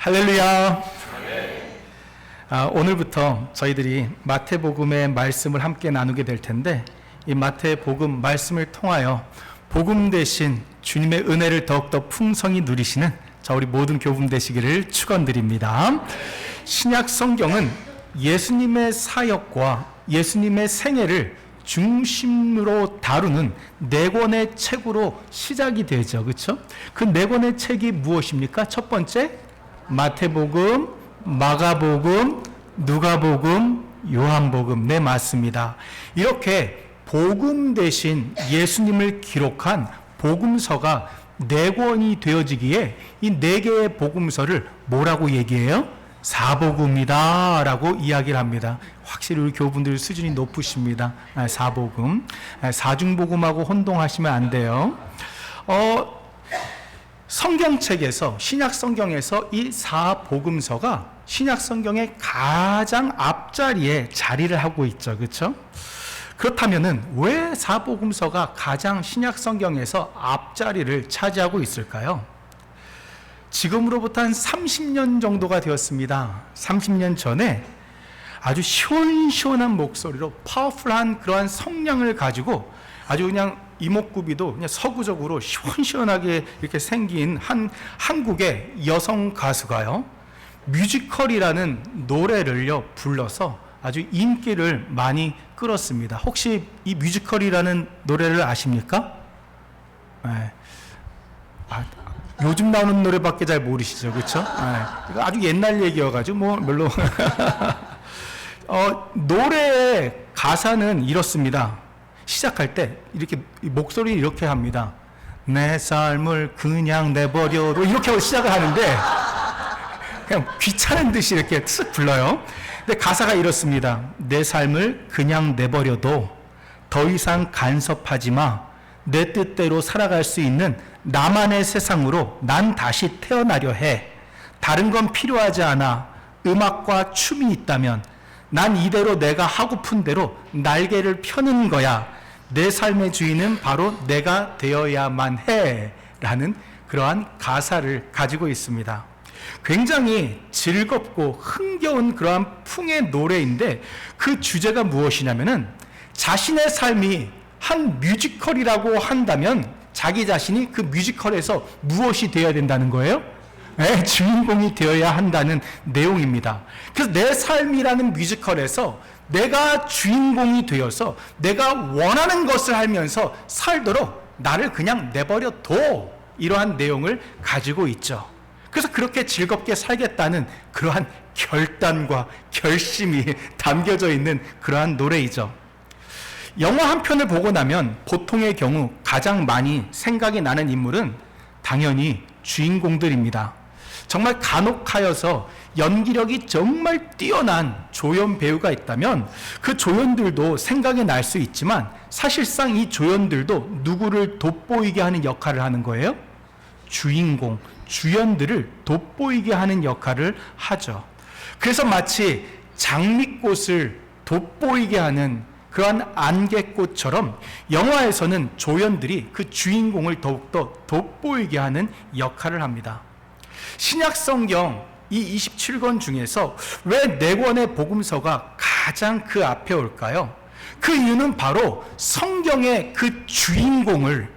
할렐루야. 오늘부터 저희들이 마태복음의 말씀을 함께 나누게 될 텐데, 이 마태복음 말씀을 통하여 복음 대신 주님의 은혜를 더욱더 풍성히 누리시는 우리 모든 교분 되시기를 축원드립니다. 신약 성경은 예수님의 사역과 예수님의 생애를 중심으로 다루는 네 권의 책으로 시작이 되죠. 그렇죠? 그 네 권의 책이 무엇입니까? 첫 번째, 마태복음, 마가복음, 누가복음, 요한복음. 네, 맞습니다. 이렇게 복음 대신 예수님을 기록한 복음서가 네 권이 되어지기에 이 네 개의 복음서를 뭐라고 얘기해요? 사복음이다 라고 이야기를 합니다. 확실히 우리 교우분들 수준이 높으십니다. 사복음. 사중복음하고 혼동하시면 안 돼요. 성경책에서, 신약 성경에서 이 사복음서가 신약 성경의 가장 앞자리에 자리를 하고 있죠. 그렇죠? 그렇다면은 왜 사복음서가 가장 신약 성경에서 앞자리를 차지하고 있을까요? 지금으로부터 한 30년 정도가 되었습니다. 30년 전에 아주 시원시원한 목소리로 파워풀한 그러한 성량을 가지고 아주 그냥 이목구비도 그냥 서구적으로 시원시원하게 이렇게 생긴 한국의 여성 가수가요, 뮤지컬이라는 노래를요 불러서 아주 인기를 많이 끌었습니다. 혹시 이 뮤지컬이라는 노래를 아십니까? 네. 요즘 나오는 노래밖에 잘 모르시죠, 그렇죠? 이거 아주 옛날 얘기여가지고 뭐 별로. 노래의 가사는 이렇습니다. 시작할 때 이렇게 목소리 이렇게 합니다. 내 삶을 그냥 내버려도, 이렇게 하고 시작을 하는데 그냥 귀찮은 듯이 이렇게 쓱 불러요. 근데 가사가 이렇습니다. 내 삶을 그냥 내버려도 더 이상 간섭하지 마. 내 뜻대로 살아갈 수 있는 나만의 세상으로 난 다시 태어나려 해. 다른 건 필요하지 않아. 음악과 춤이 있다면 난 이대로 내가 하고픈 대로 날개를 펴는 거야. 내 삶의 주인은 바로 내가 되어야만 해. 라는 그러한 가사를 가지고 있습니다. 굉장히 즐겁고 흥겨운 그러한 풍의 노래인데, 그 주제가 무엇이냐면은 자신의 삶이 한 뮤지컬이라고 한다면 자기 자신이 그 뮤지컬에서 무엇이 되어야 된다는 거예요? 네, 주인공이 되어야 한다는 내용입니다. 그래서 내 삶이라는 뮤지컬에서 내가 주인공이 되어서 내가 원하는 것을 하면서 살도록 나를 그냥 내버려둬, 이러한 내용을 가지고 있죠. 그래서 그렇게 즐겁게 살겠다는 그러한 결단과 결심이 담겨져 있는 그러한 노래이죠. 영화 한 편을 보고 나면 보통의 경우 가장 많이 생각이 나는 인물은 당연히 주인공들입니다. 정말 간혹하여서 연기력이 정말 뛰어난 조연 배우가 있다면 그 조연들도 생각이 날 수 있지만, 사실상 이 조연들도 누구를 돋보이게 하는 역할을 하는 거예요? 주인공, 주연들을 돋보이게 하는 역할을 하죠. 그래서 마치 장미꽃을 돋보이게 하는 그러한 안개꽃처럼 영화에서는 조연들이 그 주인공을 더욱더 돋보이게 하는 역할을 합니다. 신약 성경 이 27권 중에서 왜 4권의 복음서가 가장 그 앞에 올까요? 그 이유는 바로 성경의 그 주인공을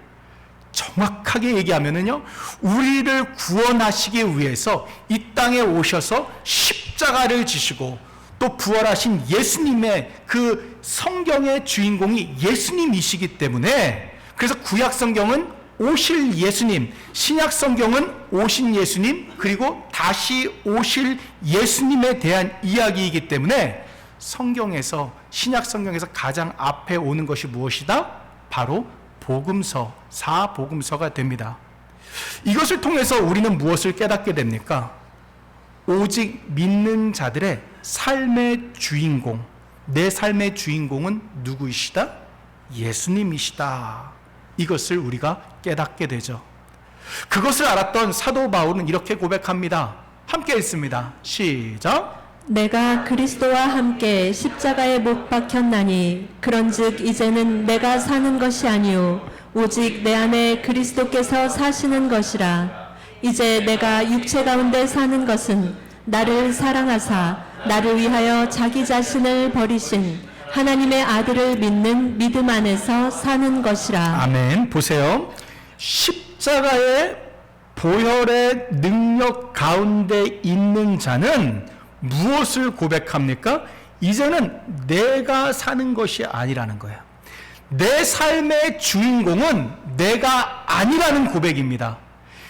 정확하게 얘기하면은요, 우리를 구원하시기 위해서 이 땅에 오셔서 십자가를 지시고 또 부활하신 예수님의 그 성경의 주인공이 예수님이시기 때문에, 그래서 구약 성경은 오실 예수님, 신약 성경은 오신 예수님, 그리고 다시 오실 예수님에 대한 이야기이기 때문에 성경에서, 신약 성경에서 가장 앞에 오는 것이 무엇이다? 바로 복음서, 사복음서가 됩니다. 이것을 통해서 우리는 무엇을 깨닫게 됩니까? 오직 믿는 자들의 삶의 주인공, 내 삶의 주인공은 누구이시다? 예수님이시다. 이것을 우리가 깨닫게 되죠. 그것을 알았던 사도 바울은 이렇게 고백합니다. 함께 읽습니다. 시작. 내가 그리스도와 함께 십자가에 못 박혔나니 그런즉 이제는 내가 사는 것이 아니요 오직 내 안에 그리스도께서 사시는 것이라. 이제 내가 육체 가운데 사는 것은 나를 사랑하사 나를 위하여 자기 자신을 버리신 하나님의 아들을 믿는 믿음 안에서 사는 것이라. 아멘. 보세요. 십자가의 보혈의 능력 가운데 있는 자는 무엇을 고백합니까? 이제는 내가 사는 것이 아니라는 거예요. 내 삶의 주인공은 내가 아니라는 고백입니다.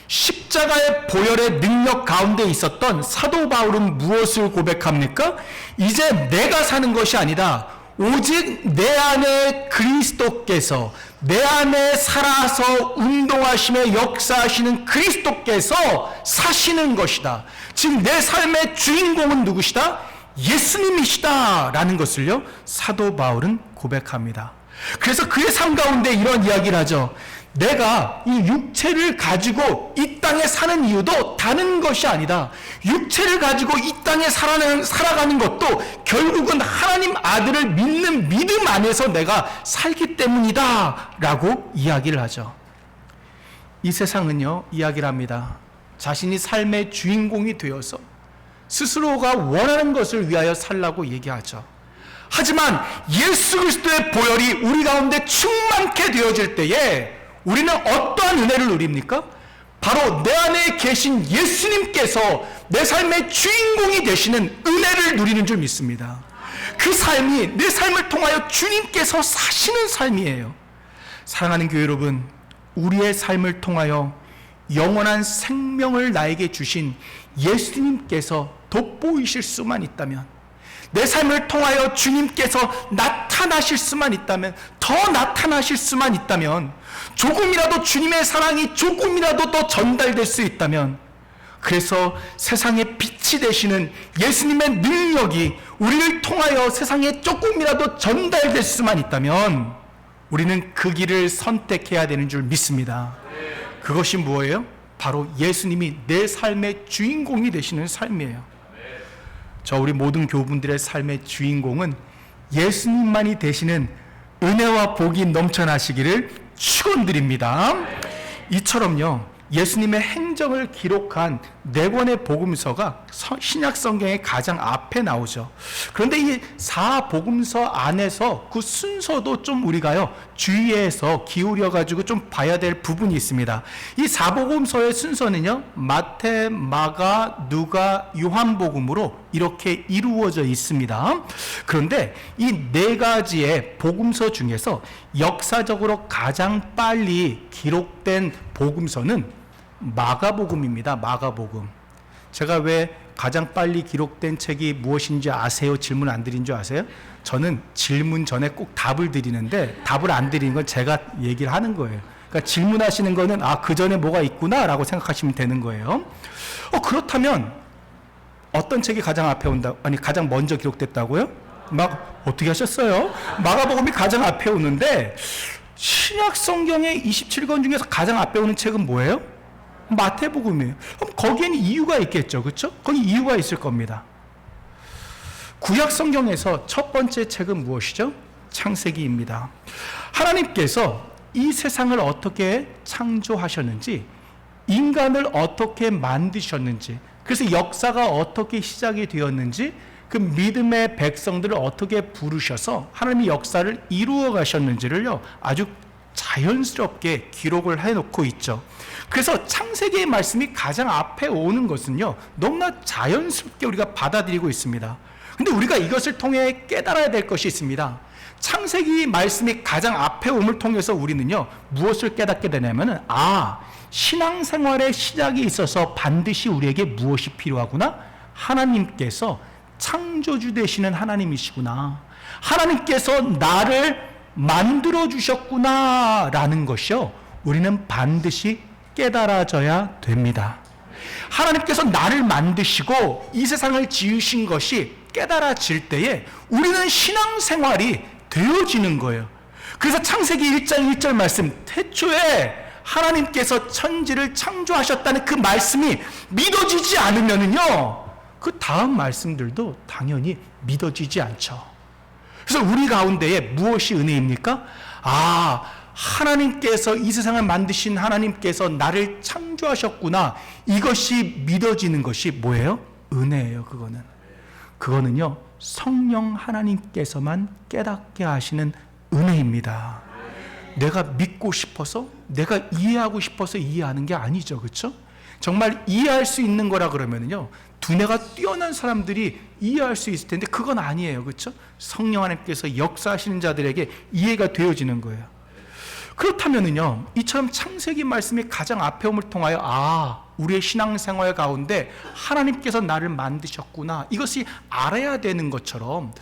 십자가의 보혈의 능력 가운데 있었던 사도 바울은 무엇을 고백합니까? 이제 내가 사는 것이 아니다. 오직 내 안에 그리스도께서, 내 안에 살아서 운동하시며 역사하시는 그리스도께서 사시는 것이다. 즉 내 삶의 주인공은 누구시다? 예수님이시다 라는 것을요 사도 바울은 고백합니다. 그래서 그의 삶 가운데 이런 이야기를 하죠. 내가 이 육체를 가지고 이 땅에 사는 이유도 다른 것이 아니다. 육체를 가지고 이 땅에 살아가는 것도 결국은 하나님 아들을 믿는 믿음 안에서 내가 살기 때문이다 라고 이야기를 하죠. 이 세상은요 이야기를 합니다. 자신이 삶의 주인공이 되어서 스스로가 원하는 것을 위하여 살라고 얘기하죠. 하지만 예수 그리스도의 보혈이 우리 가운데 충만케 되어질 때에 우리는 어떠한 은혜를 누립니까? 바로 내 안에 계신 예수님께서 내 삶의 주인공이 되시는 은혜를 누리는 줄 믿습니다. 그 삶이 내 삶을 통하여 주님께서 사시는 삶이에요. 사랑하는 교회 여러분, 우리의 삶을 통하여 영원한 생명을 나에게 주신 예수님께서 돋보이실 수만 있다면, 내 삶을 통하여 주님께서 나타나실 수만 있다면, 더 나타나실 수만 있다면, 조금이라도 주님의 사랑이 조금이라도 더 전달될 수 있다면, 그래서 세상의 빛이 되시는 예수님의 능력이 우리를 통하여 세상에 조금이라도 전달될 수만 있다면 우리는 그 길을 선택해야 되는 줄 믿습니다. 그것이 뭐예요? 바로 예수님이 내 삶의 주인공이 되시는 삶이에요. 우리 모든 교우분들의 삶의 주인공은 예수님만이 되시는 은혜와 복이 넘쳐나시기를 축원드립니다. 이처럼요 예수님의 행정을 기록한 4권의 복음서가 신약 성경의 가장 앞에 나오죠. 그런데 이 4복음서 안에서 그 순서도 좀 우리가요 주의해서 기울여 가지고 좀 봐야 될 부분이 있습니다. 이 4복음서의 순서는요 마태, 마가, 누가, 요한복음으로 이렇게 이루어져 있습니다. 그런데 이 4가지의 복음서 중에서 역사적으로 가장 빨리 기록된 복음서는 마가복음입니다. 마가복음. 제가 왜 가장 빨리 기록된 책이 무엇인지 아세요? 질문 안 드린 줄 아세요? 저는 질문 전에 꼭 답을 드리는데 답을 안 드리는 건 제가 얘기를 하는 거예요. 그러니까 질문하시는 거는 그 전에 뭐가 있구나 라고 생각하시면 되는 거예요. 그렇다면 어떤 책이 가장 앞에 온다? 아니 가장 먼저 기록됐다고요? 어떻게 하셨어요? 마가복음이 가장 앞에 오는데 신약 성경의 27권 중에서 가장 앞에 오는 책은 뭐예요? 마태복음이에요. 그럼 거기에는 이유가 있겠죠. 그렇죠? 거기 이유가 있을 겁니다. 구약 성경에서 첫 번째 책은 무엇이죠? 창세기입니다. 하나님께서 이 세상을 어떻게 창조하셨는지, 인간을 어떻게 만드셨는지, 그래서 역사가 어떻게 시작이 되었는지, 그 믿음의 백성들을 어떻게 부르셔서 하나님의 역사를 이루어 가셨는지를요 아주 자연스럽게 기록을 해놓고 있죠. 그래서 창세기의 말씀이 가장 앞에 오는 것은요 너무나 자연스럽게 우리가 받아들이고 있습니다. 근데 우리가 이것을 통해 깨달아야 될 것이 있습니다. 창세기 말씀이 가장 앞에 옴을 통해서 우리는요 무엇을 깨닫게 되냐면은 신앙생활의 시작이 있어서 반드시 우리에게 무엇이 필요하구나? 하나님께서 창조주 되시는 하나님이시구나, 하나님께서 나를 만들어 주셨구나 라는 것이요 우리는 반드시 깨달아져야 됩니다. 하나님께서 나를 만드시고 이 세상을 지으신 것이 깨달아질 때에 우리는 신앙생활이 되어지는 거예요. 그래서 창세기 1장 1절 말씀, 태초에 하나님께서 천지를 창조하셨다는 그 말씀이 믿어지지 않으면은요 그 다음 말씀들도 당연히 믿어지지 않죠. 그래서 우리 가운데에 무엇이 은혜입니까? 하나님께서 이 세상을 만드신 하나님께서 나를 창조하셨구나. 이것이 믿어지는 것이 뭐예요? 은혜예요. 그거는요 성령 하나님께서만 깨닫게 하시는 은혜입니다. 내가 믿고 싶어서, 내가 이해하고 싶어서 이해하는 게 아니죠. 그렇죠? 정말 이해할 수 있는 거라 그러면요 두뇌가 뛰어난 사람들이 이해할 수 있을 텐데 그건 아니에요. 그렇죠? 성령 하나님께서 역사하시는 자들에게 이해가 되어지는 거예요. 그렇다면은요 이처럼 창세기 말씀이 가장 앞에옴을 통하여 우리의 신앙생활 가운데 하나님께서 나를 만드셨구나, 이것이 알아야 되는 것처럼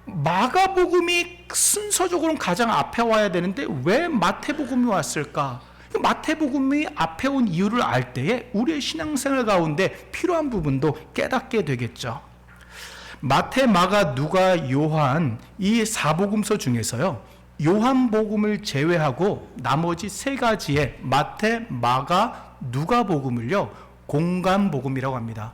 마가복음이 순서적으로는 가장 앞에 와야 되는데 왜 마태복음이 왔을까? 마태복음이 앞에 온 이유를 알 때에 우리의 신앙생활 가운데 필요한 부분도 깨닫게 되겠죠. 마태, 마가, 누가, 요한 이 사복음서 중에서요 요한복음을 제외하고 나머지 세 가지의 마태, 마가, 누가복음을요 공관복음이라고 합니다.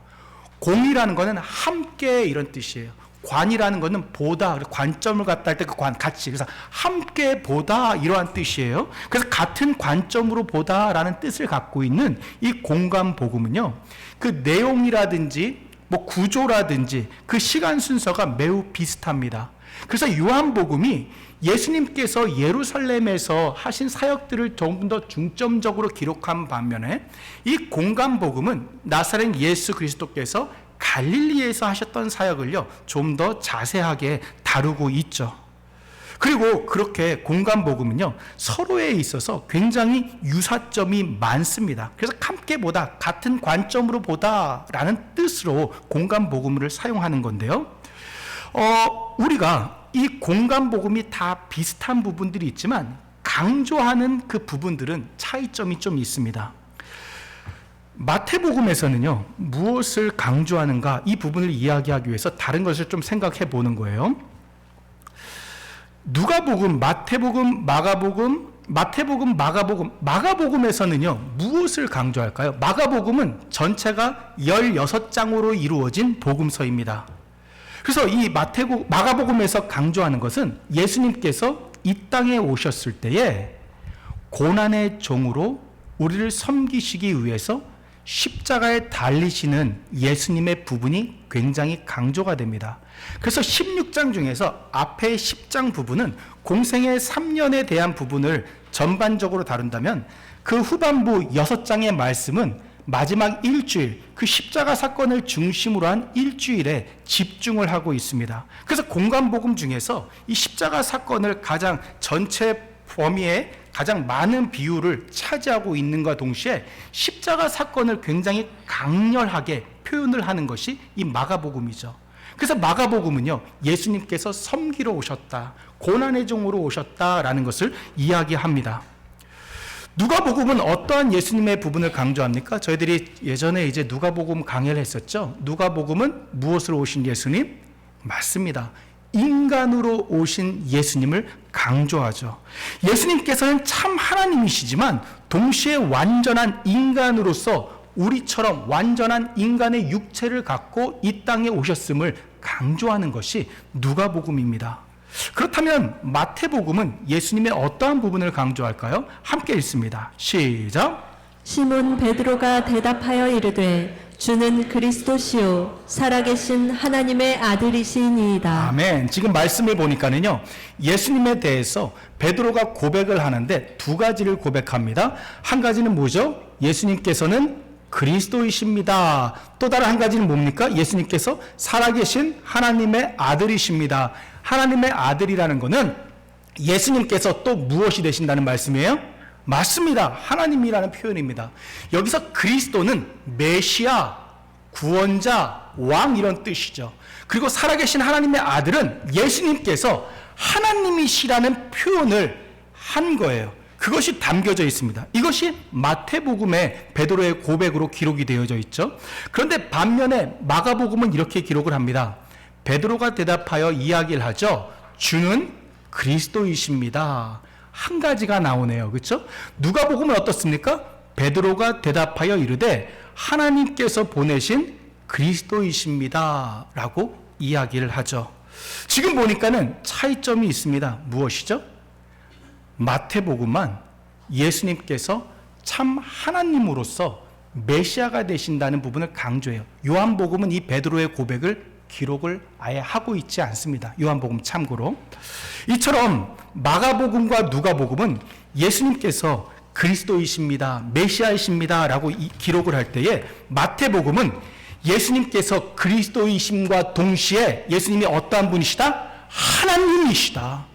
공이라는 것은 함께 이런 뜻이에요. 관이라는 것은 보다, 관점을 갖다 할 때 그 관 같이, 그래서 함께 보다 이러한 뜻이에요. 그래서 같은 관점으로 보다라는 뜻을 갖고 있는 이 공관복음은요 그 내용이라든지 뭐 구조라든지 그 시간 순서가 매우 비슷합니다. 그래서 요한복음이 예수님께서 예루살렘에서 하신 사역들을 조금 더 중점적으로 기록한 반면에 이 공관복음은 나사렛 예수 그리스도께서 갈릴리에서 하셨던 사역을요 좀 더 자세하게 다루고 있죠. 그리고 그렇게 공관복음은요 서로에 있어서 굉장히 유사점이 많습니다. 그래서 함께 보다, 같은 관점으로 보다라는 뜻으로 공관복음을 사용하는 건데요. 우리가 이 공관복음이 다 비슷한 부분들이 있지만 강조하는 그 부분들은 차이점이 좀 있습니다. 마태복음에서는요 무엇을 강조하는가, 이 부분을 이야기하기 위해서 다른 것을 좀 생각해 보는 거예요. 누가복음, 마태복음, 마가복음에서는요 무엇을 강조할까요? 마가복음은 전체가 16장으로 이루어진 복음서입니다. 그래서 이 마가복음에서 강조하는 것은 예수님께서 이 땅에 오셨을 때에 고난의 종으로 우리를 섬기시기 위해서 십자가에 달리시는 예수님의 부분이 굉장히 강조가 됩니다. 그래서 16장 중에서 앞에 10장 부분은 공생의 3년에 대한 부분을 전반적으로 다룬다면 그 후반부 6장의 말씀은 마지막 일주일, 그 십자가 사건을 중심으로 한 일주일에 집중을 하고 있습니다. 그래서 공관복음 중에서 이 십자가 사건을 가장 전체 범위에 가장 많은 비율을 차지하고 있는과 동시에 십자가 사건을 굉장히 강렬하게 표현을 하는 것이 이 마가복음이죠. 그래서 마가복음은요 예수님께서 섬기러 오셨다, 고난의 종으로 오셨다라는 것을 이야기합니다. 누가복음은 어떠한 예수님의 부분을 강조합니까? 저희들이 예전에 이제 누가복음 강의를 했었죠. 누가복음은 무엇으로 오신 예수님? 맞습니다. 인간으로 오신 예수님을 강조하죠. 예수님께서는 참 하나님이시지만 동시에 완전한 인간으로서 우리처럼 완전한 인간의 육체를 갖고 이 땅에 오셨음을 강조하는 것이 누가복음입니다. 그렇다면 마태복음은 예수님의 어떠한 부분을 강조할까요? 함께 읽습니다. 시작. 시몬 베드로가 대답하여 이르되 주는 그리스도시요 살아계신 하나님의 아들이시니이다. 아멘. 지금 말씀을 보니까는요 예수님에 대해서 베드로가 고백을 하는데 두 가지를 고백합니다. 한 가지는 뭐죠? 예수님께서는 그리스도이십니다. 또 다른 한 가지는 뭡니까? 예수님께서 살아계신 하나님의 아들이십니다. 하나님의 아들이라는 것은 예수님께서 또 무엇이 되신다는 말씀이에요? 맞습니다. 하나님이라는 표현입니다. 여기서 그리스도는 메시아, 구원자, 왕 이런 뜻이죠. 그리고 살아계신 하나님의 아들은 예수님께서 하나님이시라는 표현을 한 거예요. 그것이 담겨져 있습니다. 이것이 마태복음의 베드로의 고백으로 기록이 되어져 있죠. 그런데 반면에 마가복음은 이렇게 기록을 합니다. 베드로가 대답하여 이야기를 하죠. 주는 그리스도이십니다. 한 가지가 나오네요. 그렇죠? 누가복음은 어떻습니까? 베드로가 대답하여 이르되 하나님께서 보내신 그리스도이십니다. 라고 이야기를 하죠. 지금 보니까는 차이점이 있습니다. 무엇이죠? 마태복음만 예수님께서 참 하나님으로서 메시아가 되신다는 부분을 강조해요. 요한복음은 이 베드로의 고백을 기록을 아예 하고 있지 않습니다. 요한복음 참고로. 이처럼 마가복음과 누가복음은 예수님께서 그리스도이십니다, 메시아이십니다 라고 기록을 할 때에 마태복음은 예수님께서 그리스도이심과 동시에 예수님이 어떠한 분이시다? 하나님이시다.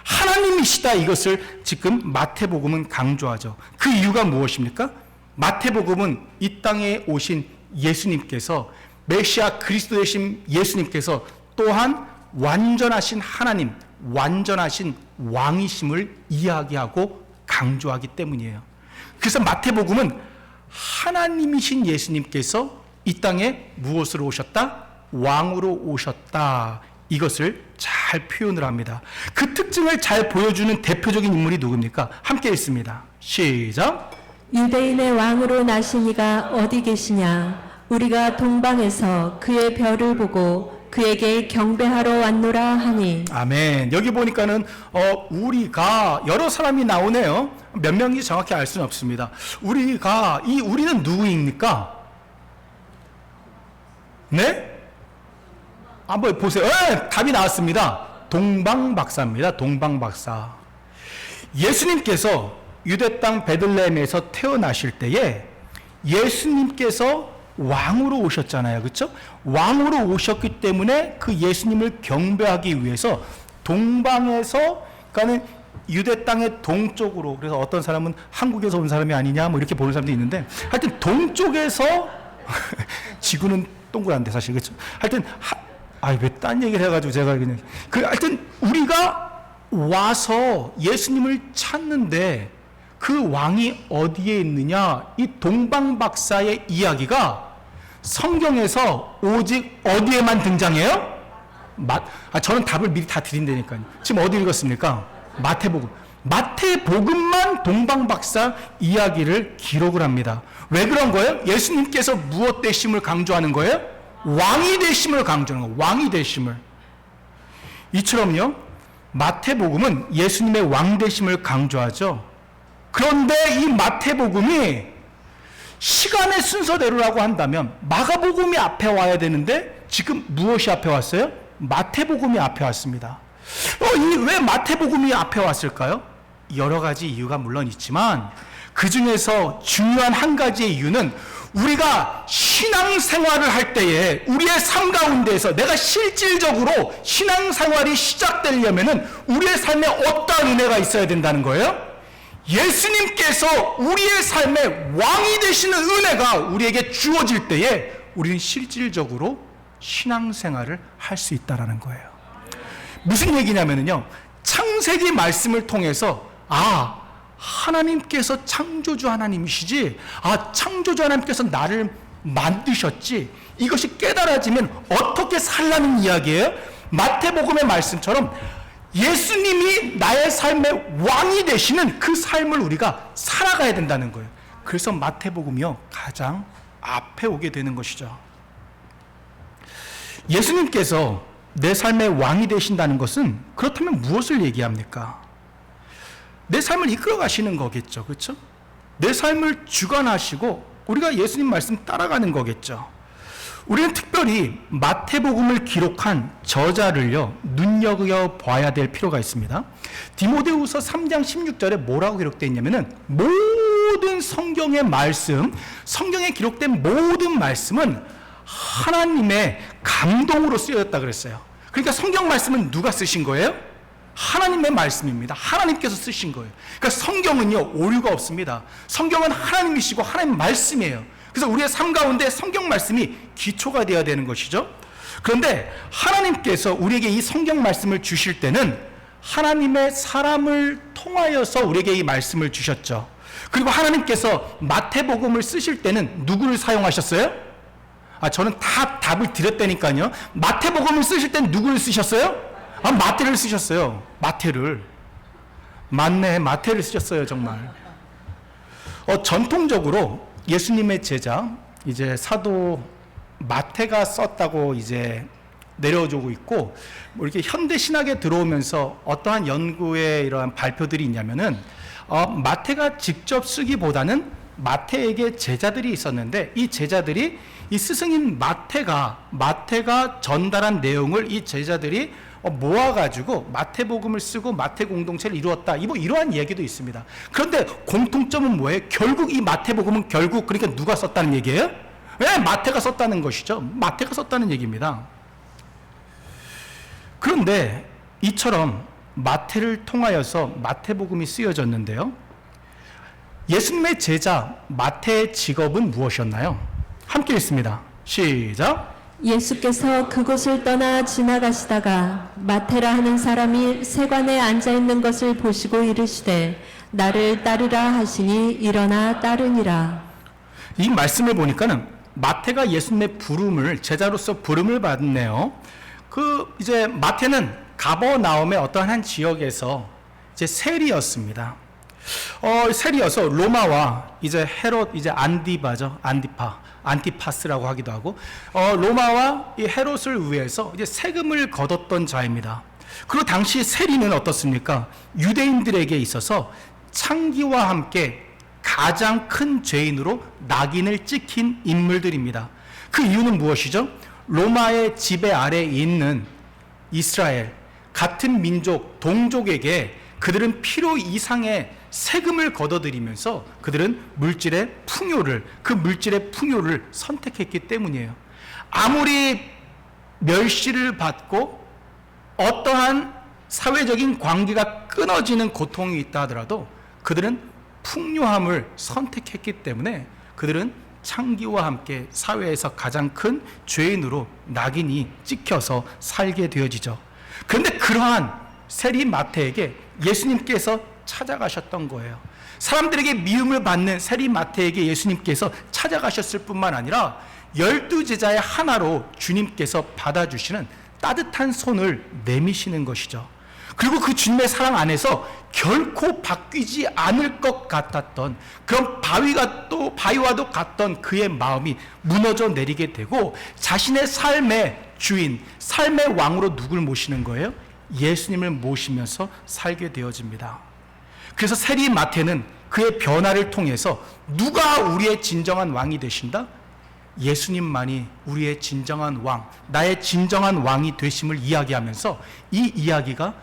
하나님이시다. 이것을 지금 마태복음은 강조하죠. 그 이유가 무엇입니까? 마태복음은 이 땅에 오신 예수님께서 메시아 그리스도 되신 예수님께서 또한 완전하신 하나님, 완전하신 왕이심을 이야기하고 강조하기 때문이에요. 그래서 마태복음은 하나님이신 예수님께서 이 땅에 무엇으로 오셨다? 왕으로 오셨다. 이것을 잘 표현을 합니다. 그 특징을 잘 보여주는 대표적인 인물이 누굽니까? 함께 읽습니다. 시작. 유대인의 왕으로 나신 이가 어디 계시냐? 우리가 동방에서 그의 별을 보고 그에게 경배하러 왔노라 하니. 아멘. 여기 보니까는 우리가 여러 사람이 나오네요. 몇 명인지 정확히 알 수는 없습니다. 우리는 누구입니까? 네? 한번 보세요. 답이 나왔습니다. 동방박사입니다. 동방박사. 예수님께서 유대 땅 베들레헴에서 태어나실 때에 예수님께서 왕으로 오셨잖아요. 그렇죠? 왕으로 오셨기 때문에 그 예수님을 경배하기 위해서 동방에서, 그러니까는 유대 땅의 동쪽으로, 그래서 어떤 사람은 한국에서 온 사람이 아니냐 뭐 이렇게 보는 사람도 있는데, 하여튼 동쪽에서 지구는 동그란데 사실, 그렇죠? 하여튼 왜 딴 얘기를 해가지고 제가 그냥 하여튼 우리가 와서 예수님을 찾는데 그 왕이 어디에 있느냐, 이 동방박사의 이야기가 성경에서 오직 어디에만 등장해요? 저는 답을 미리 다 드린다니까요. 지금 어디 읽었습니까? 마태복음. 마태복음만 동방박사 이야기를 기록을 합니다. 왜 그런 거예요? 예수님께서 무엇 되심을 강조하는 거예요? 왕이 되심을 강조하는 거예요. 왕이 되심을. 이처럼요, 마태복음은 예수님의 왕 되심을 강조하죠. 그런데 이 마태복음이 시간의 순서대로라고 한다면 마가복음이 앞에 와야 되는데 지금 무엇이 앞에 왔어요? 마태복음이 앞에 왔습니다. 왜 마태복음이 앞에 왔을까요? 여러 가지 이유가 물론 있지만 그 중에서 중요한 한 가지의 이유는 우리가 신앙생활을 할 때에 우리의 삶 가운데에서 내가 실질적으로 신앙생활이 시작되려면은 우리의 삶에 어떠한 은혜가 있어야 된다는 거예요? 예수님께서 우리의 삶의 왕이 되시는 은혜가 우리에게 주어질 때에 우리는 실질적으로 신앙생활을 할 수 있다는 거예요. 무슨 얘기냐면요, 창세기 말씀을 통해서 하나님께서 창조주 하나님이시지, 창조주 하나님께서 나를 만드셨지, 이것이 깨달아지면 어떻게 살라는 이야기예요? 마태복음의 말씀처럼 예수님이 나의 삶의 왕이 되시는 그 삶을 우리가 살아가야 된다는 거예요. 그래서 마태복음이요, 가장 앞에 오게 되는 것이죠. 예수님께서 내 삶의 왕이 되신다는 것은 그렇다면 무엇을 얘기합니까? 내 삶을 이끌어 가시는 거겠죠. 그렇죠? 내 삶을 주관하시고 우리가 예수님 말씀 따라가는 거겠죠. 우리는 특별히 마태복음을 기록한 저자를요, 눈여겨봐야 될 필요가 있습니다. 디모데후서 3장 16절에 뭐라고 기록되어 있냐면은, 모든 성경의 말씀, 성경에 기록된 모든 말씀은 하나님의 감동으로 쓰여졌다 그랬어요. 그러니까 성경 말씀은 누가 쓰신 거예요? 하나님의 말씀입니다. 하나님께서 쓰신 거예요. 그러니까 성경은요, 오류가 없습니다. 성경은 하나님이시고 하나님 말씀이에요. 그래서 우리의 삶 가운데 성경 말씀이 기초가 되어야 되는 것이죠. 그런데 하나님께서 우리에게 이 성경 말씀을 주실 때는 하나님의 사람을 통하여서 우리에게 이 말씀을 주셨죠. 그리고 하나님께서 마태복음을 쓰실 때는 누구를 사용하셨어요? 저는 다 답을 드렸다니까요. 마태복음을 쓰실 때는 누구를 쓰셨어요? 마태를 쓰셨어요. 마태를. 맞네, 마태를 쓰셨어요, 정말. 전통적으로 예수님의 제자, 이제 사도 마태가 썼다고 이제 내려오고 있고, 뭐 이렇게 현대 신학에 들어오면서 어떠한 연구의 이러한 발표들이 있냐면은 마태가 직접 쓰기보다는 마태에게 제자들이 있었는데, 이 제자들이 이 스승인 마태가 전달한 내용을 이 제자들이 모아가지고 마태복음을 쓰고 마태 공동체를 이루었다. 이러한 얘기도 있습니다. 그런데 공통점은 뭐예요? 결국 이 마태복음은 그러니까 누가 썼다는 얘기예요? 왜? 마태가 썼다는 것이죠. 마태가 썼다는 얘기입니다. 그런데 이처럼 마태를 통하여서 마태복음이 쓰여졌는데요. 예수님의 제자 마태의 직업은 무엇이었나요? 함께 읽습니다. 시작. 예수께서 그곳을 떠나 지나가시다가 마태라 하는 사람이 세관에 앉아 있는 것을 보시고 이르시되 나를 따르라 하시니 일어나 따르니라. 이 말씀을 보니까는 마태가 예수님의 제자로서 부름을 받네요. 이제 마태는 가버나움의 어떠한 한 지역에서 이제 세리였습니다. 세리여서 로마와 이제 헤롯, 이제 안티파스라고 하기도 하고, 로마와 이 헤롯을 위해서 이제 세금을 걷었던 자입니다. 그리고 당시 세리는 어떻습니까? 유대인들에게 있어서 창기와 함께 가장 큰 죄인으로 낙인을 찍힌 인물들입니다. 그 이유는 무엇이죠? 로마의 지배 아래에 있는 이스라엘, 같은 민족, 동족에게 그들은 필요 이상의 세금을 걷어들이면서 그들은 물질의 풍요를 선택했기 때문이에요. 아무리 멸시를 받고 어떠한 사회적인 관계가 끊어지는 고통이 있다 하더라도 그들은 풍요함을 선택했기 때문에 그들은 창기와 함께 사회에서 가장 큰 죄인으로 낙인이 찍혀서 살게 되어지죠. 그런데 그러한 세리 마태에게 예수님께서 찾아가셨던 거예요. 사람들에게 미움을 받는 세리 마태에게 예수님께서 찾아가셨을 뿐만 아니라 12제자의 하나로 주님께서 받아주시는 따뜻한 손을 내미시는 것이죠. 그리고 그 주님의 사랑 안에서 결코 바뀌지 않을 것 같았던 그런 바위와도 같던 그의 마음이 무너져 내리게 되고 자신의 삶의 주인, 삶의 왕으로 누굴 모시는 거예요? 예수님을 모시면서 살게 되어집니다. 그래서 세리 마태는 그의 변화를 통해서 누가 우리의 진정한 왕이 되신다? 예수님만이 우리의 진정한 왕, 나의 진정한 왕이 되심을 이야기하면서 이 이야기가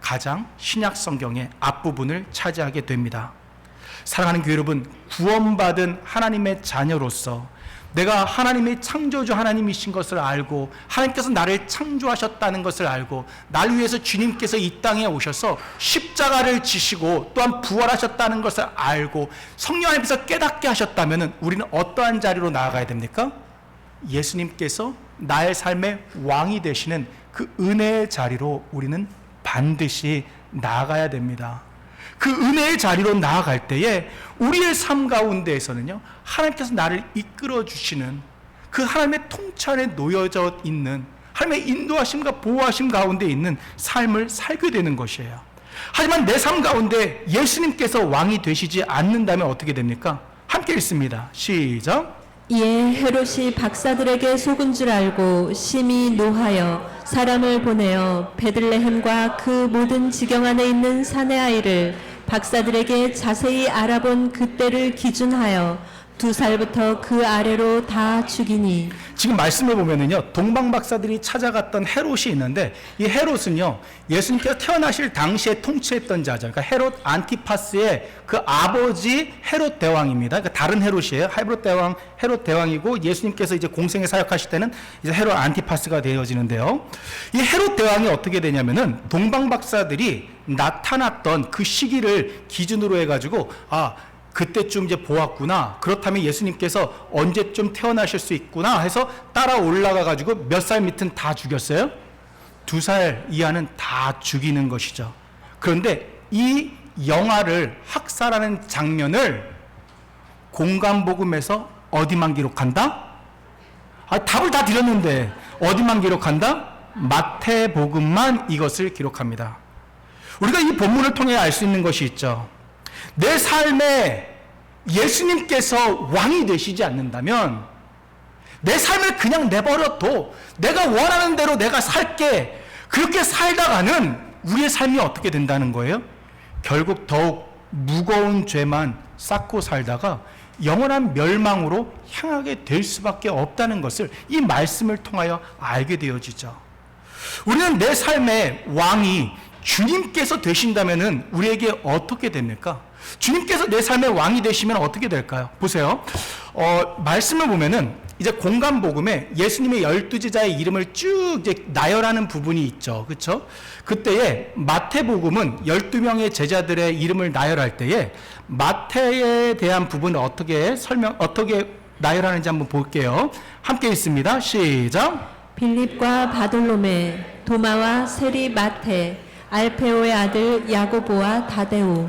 가장 신약 성경의 앞부분을 차지하게 됩니다. 사랑하는 교회 여러분, 구원받은 하나님의 자녀로서 내가 하나님의 창조주 하나님이신 것을 알고 하나님께서 나를 창조하셨다는 것을 알고 나를 위해서 주님께서 이 땅에 오셔서 십자가를 지시고 또한 부활하셨다는 것을 알고 성령 안에서 깨닫게 하셨다면 우리는 어떠한 자리로 나아가야 됩니까? 예수님께서 나의 삶의 왕이 되시는 그 은혜의 자리로 우리는 반드시 나아가야 됩니다. 그 은혜의 자리로 나아갈 때에 우리의 삶 가운데에서는요, 하나님께서 나를 이끌어 주시는 그 하나님의 통찰에 놓여져 있는 하나님의 인도하심과 보호하심 가운데 있는 삶을 살게 되는 것이에요. 하지만 내 삶 가운데 예수님께서 왕이 되시지 않는다면 어떻게 됩니까? 함께 읽습니다. 시작. 이에 헤롯이 박사들에게 속은 줄 알고 심히 노하여 사람을 보내어 베들레헴과 그 모든 지경 안에 있는 사내 아이를 박사들에게 자세히 알아본 그때를 기준하여 2살부터 그 아래로 다 죽이니. 지금 말씀을 보면은요, 동방 박사들이 찾아갔던 헤롯이 있는데 이 헤롯은요, 예수님께서 태어나실 당시에 통치했던 자죠. 그러니까 헤롯 안티파스의 그 아버지 헤롯 대왕입니다. 그러니까 다른 헤롯이에요. 헤롯 대왕이고 예수님께서 이제 공생에 사역하실 때는 이제 헤롯 안티파스가 되어지는데요. 이 헤롯 대왕이 어떻게 되냐면은 동방 박사들이 나타났던 그 시기를 기준으로 해가지고 그때쯤 이제 보았구나. 그렇다면 예수님께서 언제쯤 태어나실 수 있구나 해서 따라 올라가 가지고 몇 살 밑은 다 죽였어요? 2살 이하는 다 죽이는 것이죠. 그런데 이 영화를 학살하는 장면을 공간복음에서 어디만 기록한다? 답을 다 드렸는데 어디만 기록한다? 마태복음만 이것을 기록합니다. 우리가 이 본문을 통해 알 수 있는 것이 있죠. 내 삶에 예수님께서 왕이 되시지 않는다면 내 삶을 그냥 내버려둬. 내가 원하는 대로 내가 살게. 그렇게 살다가는 우리의 삶이 어떻게 된다는 거예요? 결국 더욱 무거운 죄만 쌓고 살다가 영원한 멸망으로 향하게 될 수밖에 없다는 것을 이 말씀을 통하여 알게 되어지죠. 우리는 내 삶의 왕이 주님께서 되신다면 우리에게 어떻게 됩니까? 주님께서 내 삶의 왕이 되시면 어떻게 될까요? 보세요. 말씀을 보면은 이제 공간복음에 예수님의 12제자의 이름을 쭉 이제 나열하는 부분이 있죠. 그렇죠? 그때에 마태복음은 12명의 제자들의 이름을 나열할 때에 마태에 대한 부분을 어떻게 나열하는지 한번 볼게요. 함께 있습니다. 시작. 빌립과 바돌로메, 도마와 세리 마태, 알페오의 아들 야고보와 다데오.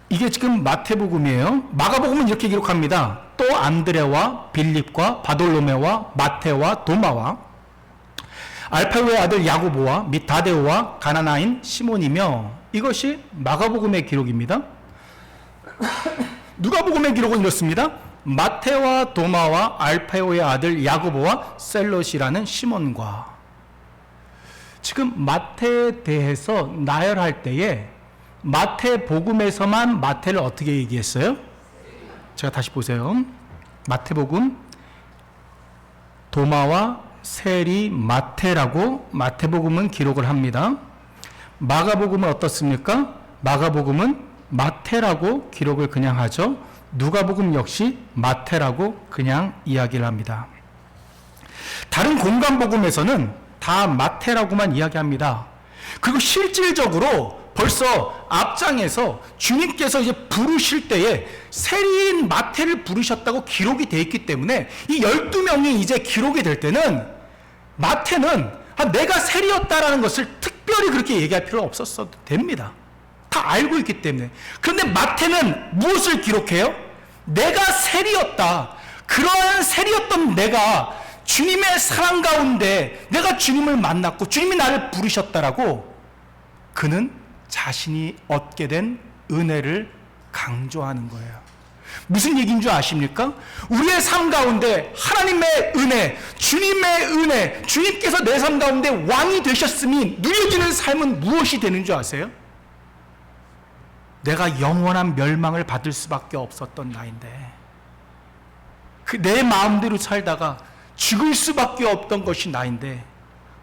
이게 지금 마태복음이에요. 마가복음은 이렇게 기록합니다. 또 안드레와 빌립과 바돌로메와 마테와 도마와 알페오의 아들 야고보와 및 다데오와 가나나인 시몬이며, 이것이 마가복음의 기록입니다. 누가복음의 기록은 이렇습니다. 마테와 도마와 알페오의 아들 야고보와 셀롯이라는 시몬과. 지금 마태에 대해서 나열할 때에 마태복음에서만 마태를 어떻게 얘기했어요? 제가 다시 보세요. 마태복음 도마와 세리 마태라고 마태복음은 기록을 합니다. 마가복음은 어떻습니까? 마가복음은 마태라고 기록을 그냥 하죠. 누가복음 역시 마태라고 그냥 이야기를 합니다. 다른 공간복음에서는 다 마태라고만 이야기합니다. 그리고 실질적으로 벌써 앞장에서 주님께서 이제 부르실 때에 세리인 마태를 부르셨다고 기록이 되어 있기 때문에 이 12명이 이제 기록이 될 때는 마태는 내가 세리였다라는 것을 특별히 그렇게 얘기할 필요 없었어도 됩니다. 다 알고 있기 때문에. 그런데 마태는 무엇을 기록해요? 내가 세리였다. 그러한 세리였던 내가 주님의 사랑 가운데 내가 주님을 만났고 주님이 나를 부르셨다라고 그는 자신이 얻게 된 은혜를 강조하는 거예요. 무슨 얘기인 줄 아십니까? 우리의 삶 가운데 하나님의 은혜, 주님의 은혜, 주님께서 내 삶 가운데 왕이 되셨으니 누려지는 삶은 무엇이 되는 줄 아세요? 내가 영원한 멸망을 받을 수밖에 없었던 나인데 내 마음대로 살다가 죽을 수밖에 없던 것이 나인데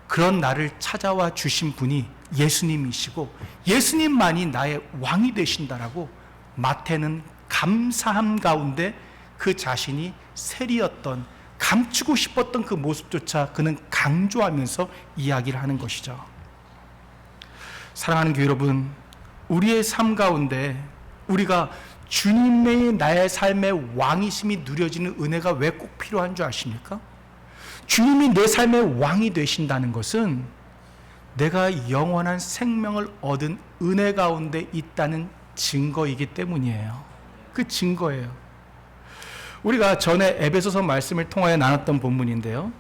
그런 나를 찾아와 주신 분이 예수님이시고 예수님만이 나의 왕이 되신다라고 마태는 감사함 가운데 그 자신이 세리였던 감추고 싶었던 그 모습조차 그는 강조하면서 이야기를 하는 것이죠. 사랑하는 교회 여러분, 우리의 삶 가운데 우리가 주님의 나의 삶의 왕이심이 누려지는 은혜가 왜 꼭 필요한 줄 아십니까? 주님이 내 삶의 왕이 되신다는 것은 내가 영원한 생명을 얻은 은혜 가운데 있다는 증거이기 때문이에요. 그 증거예요. 우리가 전에 에베소서 말씀을 통하여 나눴던 본문인데요.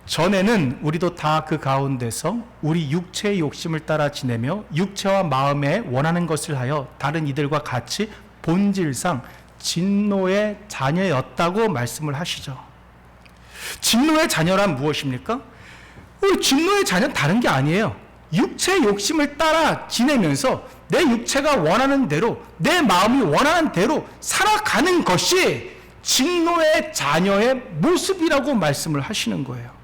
전에는 우리도 다 그 가운데서 우리 육체의 욕심을 따라 지내며 육체와 마음에 원하는 것을 하여 다른 이들과 같이 본질상 진노의 자녀였다고 말씀을 하시죠. 진노의 자녀란 무엇입니까? 우리 진노의 자녀는 다른 게 아니에요. 육체의 욕심을 따라 지내면서 내 육체가 원하는 대로 내 마음이 원하는 대로 살아가는 것이 진노의 자녀의 모습이라고 말씀을 하시는 거예요.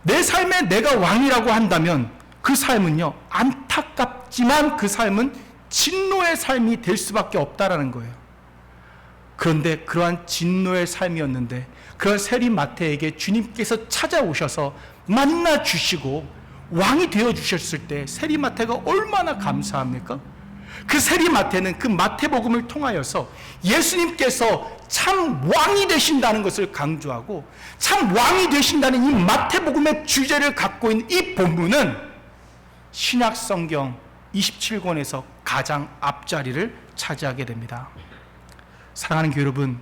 내 삶에 내가 왕이라고 한다면 그 삶은요, 안타깝지만 그 삶은 진노의 삶이 될 수밖에 없다라는 거예요. 그런데 그러한 진노의 삶이었는데 그런 세리 마태에게 주님께서 찾아오셔서 만나 주시고 왕이 되어 주셨을 때 세리 마태가 얼마나 감사합니까? 그 세리 마태는 그 마태복음을 통하여서 예수님께서 참 왕이 되신다는 것을 강조하고 참 왕이 되신다는 이 마태복음의 주제를 갖고 있는 이 본문은 신약 성경 27권에서 가장 앞자리를 차지하게 됩니다. 사랑하는 교회 여러분,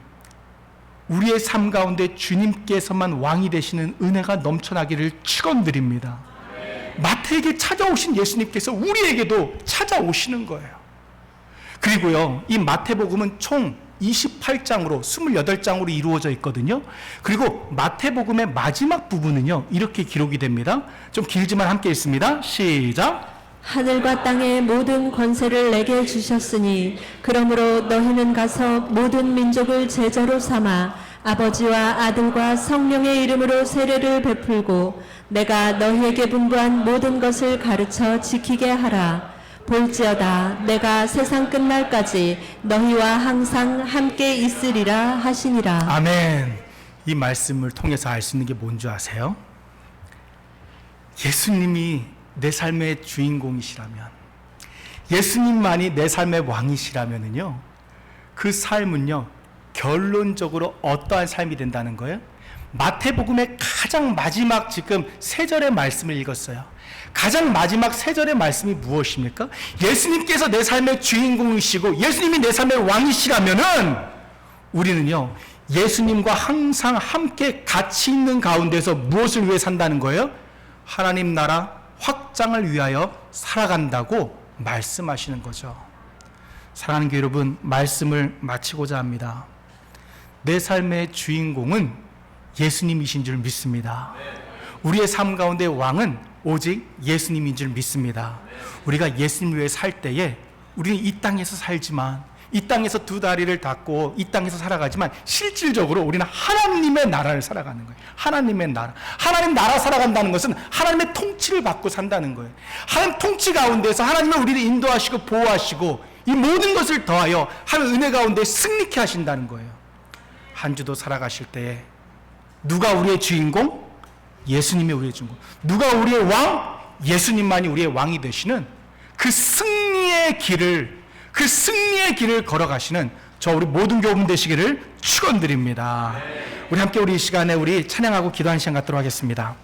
우리의 삶 가운데 주님께서만 왕이 되시는 은혜가 넘쳐나기를 축원드립니다. 마태에게 찾아오신 예수님께서 우리에게도 찾아오시는 거예요. 그리고요, 이 마태복음은 총 28장으로 28장으로 이루어져 있거든요. 그리고 마태복음의 마지막 부분은요, 이렇게 기록이 됩니다. 좀 길지만 함께 읽습니다. 시작. 하늘과 땅의 모든 권세를 내게 주셨으니 그러므로 너희는 가서 모든 민족을 제자로 삼아 아버지와 아들과 성령의 이름으로 세례를 베풀고 내가 너희에게 분부한 모든 것을 가르쳐 지키게 하라. 볼지어다 내가 세상 끝날까지 너희와 항상 함께 있으리라 하시니라. 아멘. 이 말씀을 통해서 알 수 있는 게 뭔지 아세요? 예수님이 내 삶의 주인공이시라면, 예수님만이 내 삶의 왕이시라면은요, 그 삶은요, 결론적으로 어떠한 삶이 된다는 거예요? 마태복음의 가장 마지막 지금 3절의 말씀을 읽었어요. 가장 마지막 3절의 말씀이 무엇입니까? 예수님께서 내 삶의 주인공이시고 예수님이 내 삶의 왕이시라면은 우리는요, 예수님과 항상 함께 같이 있는 가운데서 무엇을 위해 산다는 거예요? 하나님 나라 확장을 위하여 살아간다고 말씀하시는 거죠. 사랑하는 교회 여러분, 말씀을 마치고자 합니다. 내 삶의 주인공은 예수님이신 줄 믿습니다. 우리의 삶 가운데 왕은 오직 예수님인 줄 믿습니다. 우리가 예수님 위해 살 때에 우리는 이 땅에서 살지만, 이 땅에서 두 다리를 닫고 이 땅에서 살아가지만 실질적으로 우리는 하나님의 나라를 살아가는 거예요. 하나님의 나라. 하나님 나라 살아간다는 것은 하나님의 통치를 받고 산다는 거예요. 하나님 통치 가운데서 하나님은 우리를 인도하시고 보호하시고 이 모든 것을 더하여 하나님 은혜 가운데 승리케 하신다는 거예요. 한 주도 살아가실 때에 누가 우리의 주인공? 예수님이 우리의 주인공. 누가 우리의 왕? 예수님만이 우리의 왕이 되시는 그 승리의 길을 걸어가시는 저 우리 모든 교우분 되시기를 축원드립니다. 우리 함께 우리 이 시간에 우리 찬양하고 기도하는 시간 갖도록 하겠습니다.